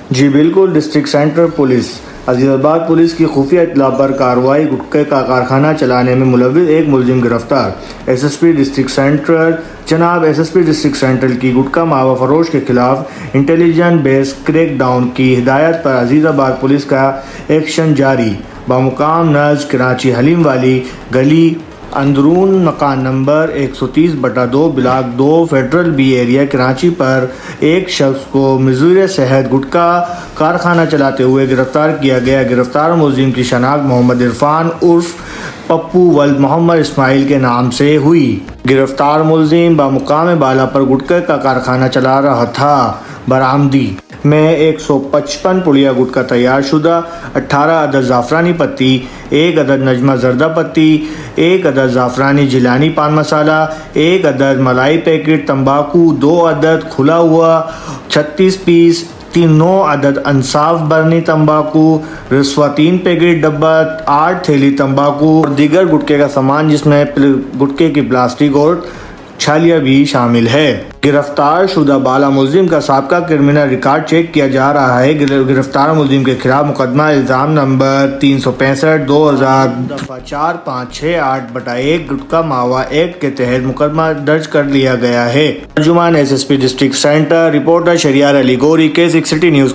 جی بالکل، district centre police عزیز آباد police کی خفیہ اطلاع پر کارروائی، گٹکے کا کارخانہ چلانے میں ملوث ایک ملزم گرفتار۔ S S P district central جناب S S P district central کی گٹکا ماوا فروش کے خلاف انٹیلیجنس بیس کریک ڈاؤن کی ہدایت پر عزیز آباد پولیس کا ایکشن جاری۔ بمقام نز کراچی حلیم والی گلی اندرون مکان نمبر 130/2 block 2 federal B area Karachi پر ایک شخص کو مزور صحت گٹکا کارخانہ چلاتے ہوئے گرفتار کیا گیا۔ گرفتار ملزم کی شناخت محمد عرفان عرف پپو ولد محمد اسماعیل کے نام سے ہوئی۔ گرفتار ملزم بمقام بالا پر گٹکے کا کارخانہ چلا رہا تھا۔ برآمدی میں 155 پڑیا گٹکا تیار شدہ، 18 عدد زعفرانی پتی، 1 عدد نجمہ زردہ پتی، 1 عدد زعفرانی جیلانی پان مسالہ، 1 عدد ملائی پیکٹ تمباکو، 2 عدد کھلا ہوا 36 پیس، 9 عدد انصاف برنی تمباکو، رسوا 3 پیکٹ ڈبہ، 8 تھیلی تمباکو اور دیگر گٹکے کا سامان جس میں گٹکے کی پلاسٹک اور چھالیاں بھی شامل ہے۔ گرفتار شدہ بالا ملزم کا سابقہ کرمنل ریکارڈ چیک کیا جا رہا ہے۔ گرفتار ملزم کے خلاف مقدمہ الزام نمبر 365/2000-4568/1 گٹکا ماوا ایکٹ کے تحت مقدمہ درج کر لیا گیا ہے۔ ترجمان S S P district central, رپورٹر Shehryar Ali Gori, K6 city news.